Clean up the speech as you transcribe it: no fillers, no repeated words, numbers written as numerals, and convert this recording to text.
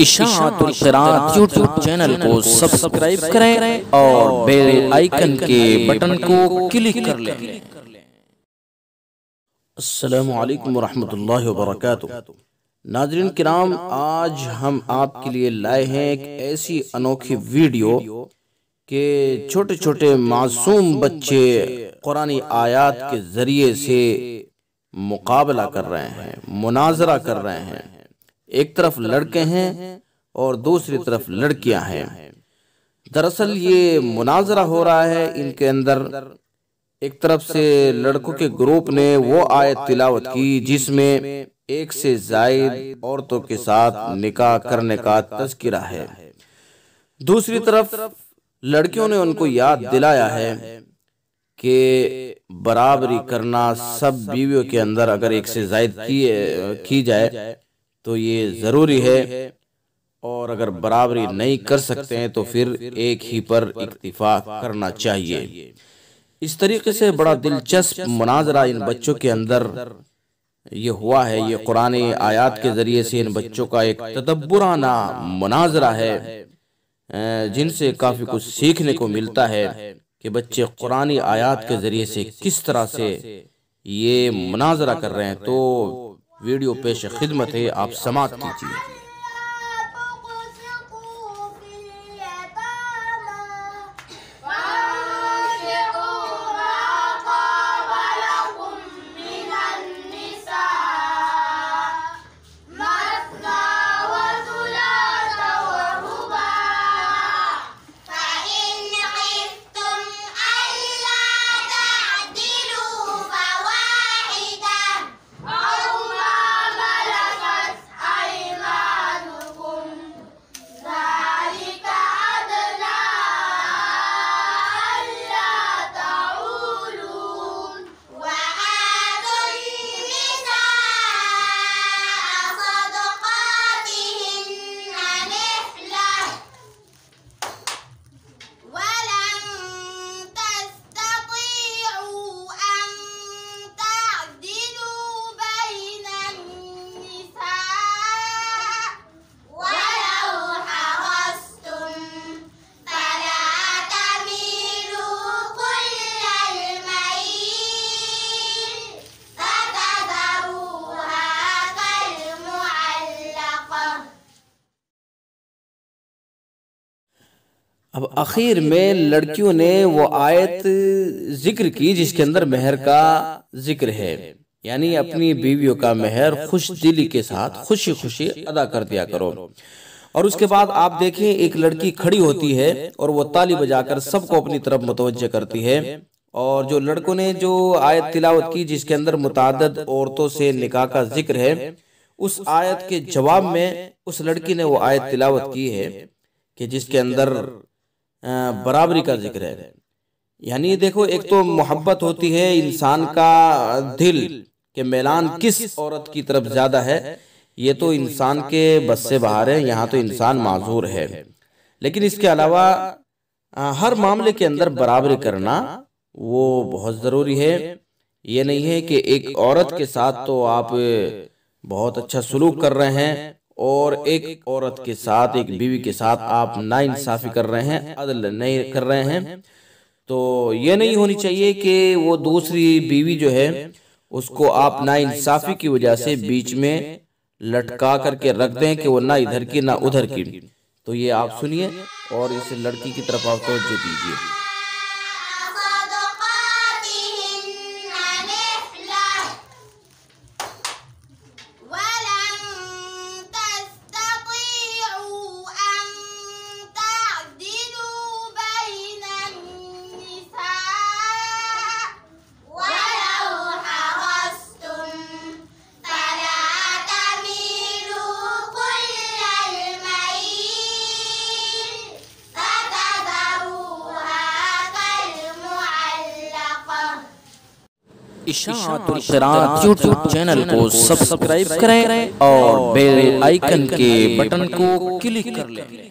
इशाअतुल क़िराअत YouTube channel को subscribe करें और बेल आइकन के बटन को क्लिक कर लें। अस्सलामु अलैकुम वरहमतुल्लाहि वबरकातुह। नाज़रीन किराम, आज हम आपके लिए लाए हैं एक ऐसी अनोखी वीडियो के छोटे छोटे मासूम बच्चे कुरानी आयात के ज़रिए से मुकाबला कर रहे हैं, मुनाजरा कर रहे हैं। एक तरफ लड़के हैं और दूसरी तरफ लड़कियां हैं। दरअसल ये मुनाजरा हो रहा है इनके अंदर। एक तरफ से लड़कों के ग्रुप ने वो आयत तिलावत की जिसमें एक से ज़ायद औरतों के साथ निकाह करने का तज़किरा है। दूसरी तरफ लड़कियों ने उनको याद दिलाया है कि बराबरी करना सब बीवियों के अंदर अगर एक से ज़ायद की जाए तो ये ज़रूरी है, और अगर बराबरी नहीं कर सकते हैं तो फिर एक ही पर इक्तिफा करना चाहिए। इस तरीके से बड़ा दिलचस्प मुनाजरा इन बच्चों के अंदर ये हुआ है। ये कुरानी आयात के ज़रिए से इन बच्चों का एक तदब्बुराना मुनाजरा है जिनसे काफ़ी कुछ सीखने को मिलता है कि बच्चे कुरानी आयात के ज़रिए से किस तरह से ये मुनाजरा कर रहे हैं। तो वीडियो पेश खिदमत है, आप समाअत कीजिए। अब आखिर में लड़कियों ने वो आयत जिक्र की जिसके अंदर मेहर का जिक्र है, यानी अपनी बीवियों का मेहर खुश दिली के साथ खुशी खुशी अदा कर दिया करो। और उसके बाद आप देखें एक लड़की खड़ी होती है और वो ताली बजाकर सबको अपनी तरफ मुतवज्जह करती है। और जो लड़कों ने जो आयत तिलावत की जिसके अंदर मुतादद औरतों से निकाह का जिक्र है, उस आयत के जवाब में उस लड़की ने वो आयत तिलावत की है कि जिसके अंदर बराबरी का जिक्र है। यानी देखो, एक तो मोहब्बत होती है, इंसान का दिल के मैलान किस औरत की तरफ ज्यादा है ये तो इंसान के बस से बाहर है। यहाँ तो इंसान माजूर है, लेकिन इसके अलावा हर मामले के अंदर बराबरी करना वो बहुत ज़रूरी है। ये नहीं है कि एक औरत के साथ तो आप बहुत अच्छा सलूक कर रहे हैं और एक औरत के साथ, एक बीवी के साथ आप नाइंसाफ़ी कर रहे हैं, अदल नहीं कर रहे हैं। तो ये नहीं होनी चाहिए कि वो दूसरी बीवी जो है उसको आप नाइंसाफ़ी की वजह से बीच में लटका करके रख दें कि वो ना इधर की ना उधर की। तो ये आप सुनिए और इस लड़की की तरफ आप तवज्जो दीजिए। इशाअतुल क़िराअत यूट्यूब चैनल को सब्सक्राइब करें और बेल आइकन के बटन को क्लिक कर लें।